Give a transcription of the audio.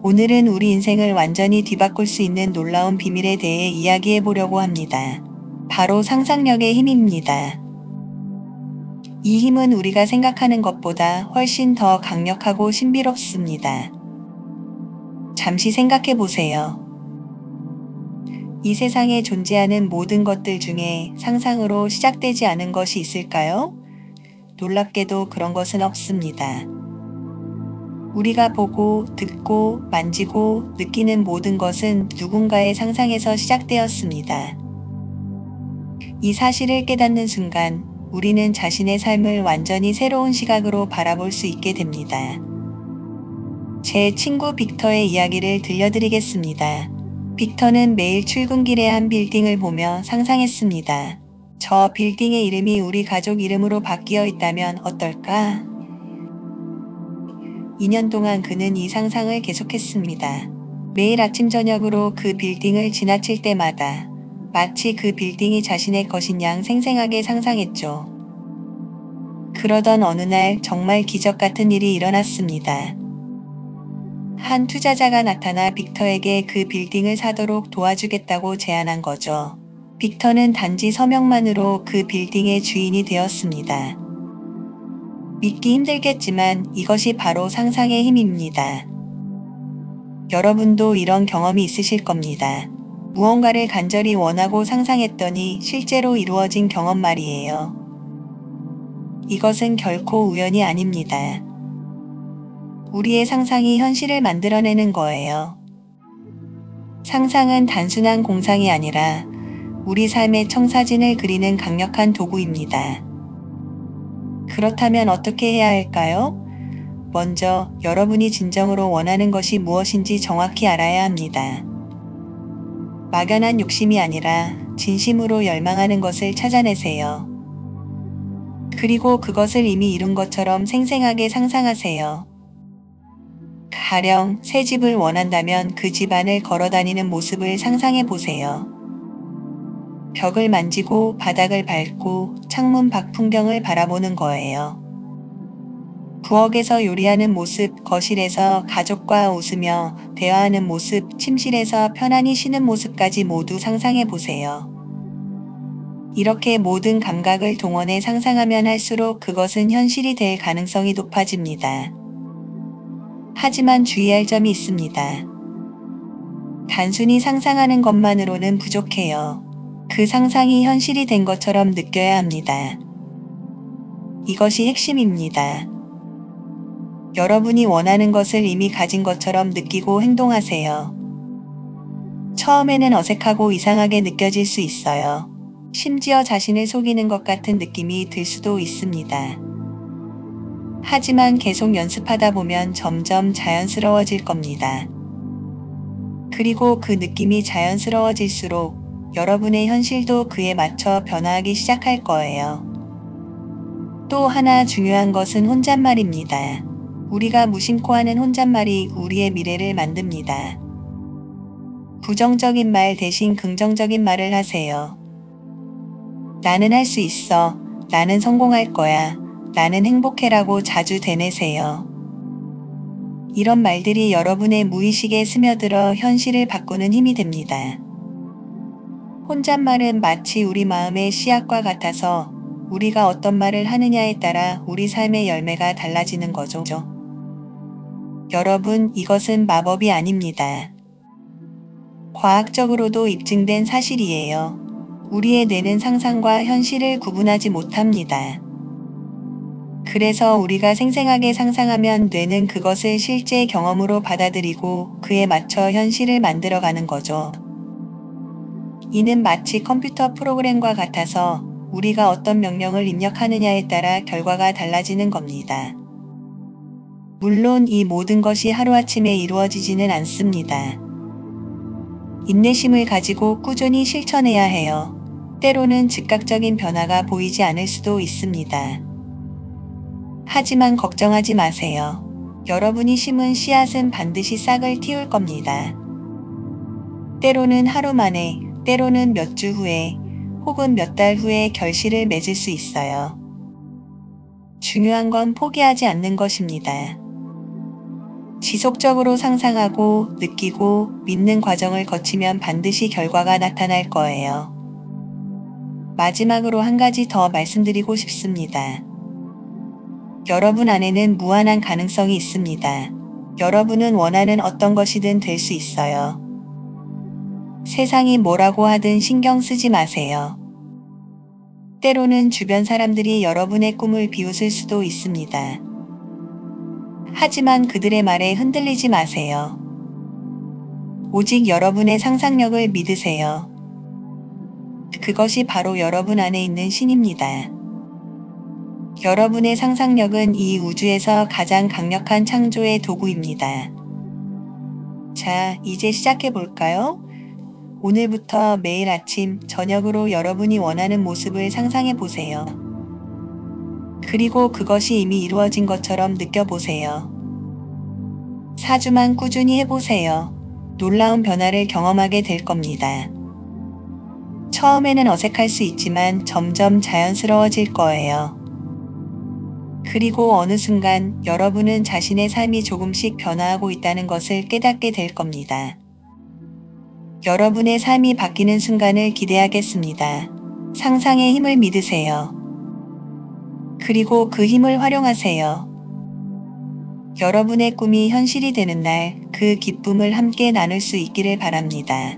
오늘은 우리 인생을 완전히 뒤바꿀 수 있는 놀라운 비밀에 대해 이야기해 보려고 합니다. 바로 상상력의 힘입니다. 이 힘은 우리가 생각하는 것보다 훨씬 더 강력하고 신비롭습니다. 잠시 생각해 보세요. 이 세상에 존재하는 모든 것들 중에 상상으로 시작되지 않은 것이 있을까요? 놀랍게도 그런 것은 없습니다. 우리가 보고, 듣고, 만지고, 느끼는 모든 것은 누군가의 상상에서 시작되었습니다. 이 사실을 깨닫는 순간, 우리는 자신의 삶을 완전히 새로운 시각으로 바라볼 수 있게 됩니다. 제 친구 빅터의 이야기를 들려드리겠습니다. 빅터는 매일 출근길에 한 빌딩을 보며 상상했습니다. 저 빌딩의 이름이 우리 가족 이름으로 바뀌어 있다면 어떨까? 2년 동안 그는 이 상상을 계속했습니다. 매일 아침 저녁으로 그 빌딩을 지나칠 때마다 마치 그 빌딩이 자신의 것인 양 생생하게 상상했죠. 그러던 어느 날 정말 기적 같은 일이 일어났습니다. 한 투자자가 나타나 빅터에게 그 빌딩을 사도록 도와주겠다고 제안한 거죠. 빅터는 단지 서명만으로 그 빌딩의 주인이 되었습니다. 믿기 힘들겠지만 이것이 바로 상상의 힘입니다. 여러분도 이런 경험이 있으실 겁니다. 무언가를 간절히 원하고 상상했더니 실제로 이루어진 경험 말이에요. 이것은 결코 우연이 아닙니다. 우리의 상상이 현실을 만들어내는 거예요. 상상은 단순한 공상이 아니라 우리 삶의 청사진을 그리는 강력한 도구입니다. 그렇다면 어떻게 해야 할까요? 먼저 여러분이 진정으로 원하는 것이 무엇인지 정확히 알아야 합니다. 막연한 욕심이 아니라 진심으로 열망하는 것을 찾아내세요. 그리고 그것을 이미 이룬 것처럼 생생하게 상상하세요. 가령 새 집을 원한다면 그 집 안을 걸어다니는 모습을 상상해 보세요. 벽을 만지고 바닥을 밟고 창문 밖 풍경을 바라보는 거예요. 부엌에서 요리하는 모습, 거실에서 가족과 웃으며 대화하는 모습, 침실에서 편안히 쉬는 모습까지 모두 상상해 보세요. 이렇게 모든 감각을 동원해 상상하면 할수록 그것은 현실이 될 가능성이 높아집니다. 하지만 주의할 점이 있습니다. 단순히 상상하는 것만으로는 부족해요. 그 상상이 현실이 된 것처럼 느껴야 합니다. 이것이 핵심입니다. 여러분이 원하는 것을 이미 가진 것처럼 느끼고 행동하세요. 처음에는 어색하고 이상하게 느껴질 수 있어요. 심지어 자신을 속이는 것 같은 느낌이 들 수도 있습니다. 하지만 계속 연습하다 보면 점점 자연스러워질 겁니다. 그리고 그 느낌이 자연스러워질수록 여러분의 현실도 그에 맞춰 변화하기 시작할 거예요. 또 하나 중요한 것은 혼잣말입니다. 우리가 무심코 하는 혼잣말이 우리의 미래를 만듭니다. 부정적인 말 대신 긍정적인 말을 하세요. 나는 할 수 있어. 나는 성공할 거야. 나는 행복해라고 자주 되뇌세요. 이런 말들이 여러분의 무의식에 스며들어 현실을 바꾸는 힘이 됩니다. 혼잣말은 마치 우리 마음의 씨앗과 같아서 우리가 어떤 말을 하느냐에 따라 우리 삶의 열매가 달라지는 거죠. 여러분, 이것은 마법이 아닙니다. 과학적으로도 입증된 사실이에요. 우리의 뇌는 상상과 현실을 구분하지 못합니다. 그래서 우리가 생생하게 상상하면 뇌는 그것을 실제 경험으로 받아들이고 그에 맞춰 현실을 만들어가는 거죠. 이는 마치 컴퓨터 프로그램과 같아서 우리가 어떤 명령을 입력하느냐에 따라 결과가 달라지는 겁니다. 물론 이 모든 것이 하루아침에 이루어지지는 않습니다. 인내심을 가지고 꾸준히 실천해야 해요. 때로는 즉각적인 변화가 보이지 않을 수도 있습니다. 하지만 걱정하지 마세요. 여러분이 심은 씨앗은 반드시 싹을 틔울 겁니다. 때로는 하루 만에, 때로는 몇 주 후에, 혹은 몇 달 후에 결실을 맺을 수 있어요. 중요한 건 포기하지 않는 것입니다. 지속적으로 상상하고 느끼고 믿는 과정을 거치면 반드시 결과가 나타날 거예요. 마지막으로 한 가지 더 말씀드리고 싶습니다. 여러분 안에는 무한한 가능성이 있습니다. 여러분은 원하는 어떤 것이든 될 수 있어요. 세상이 뭐라고 하든 신경 쓰지 마세요. 때로는 주변 사람들이 여러분의 꿈을 비웃을 수도 있습니다. 하지만 그들의 말에 흔들리지 마세요. 오직 여러분의 상상력을 믿으세요. 그것이 바로 여러분 안에 있는 신입니다. 여러분의 상상력은 이 우주에서 가장 강력한 창조의 도구입니다. 자, 이제 시작해 볼까요? 오늘부터 매일 아침, 저녁으로 여러분이 원하는 모습을 상상해 보세요. 그리고 그것이 이미 이루어진 것처럼 느껴보세요. 4주만 꾸준히 해보세요. 놀라운 변화를 경험하게 될 겁니다. 처음에는 어색할 수 있지만 점점 자연스러워질 거예요. 그리고 어느 순간 여러분은 자신의 삶이 조금씩 변화하고 있다는 것을 깨닫게 될 겁니다. 여러분의 삶이 바뀌는 순간을 기대하겠습니다. 상상의 힘을 믿으세요. 그리고 그 힘을 활용하세요. 여러분의 꿈이 현실이 되는 날, 그 기쁨을 함께 나눌 수 있기를 바랍니다.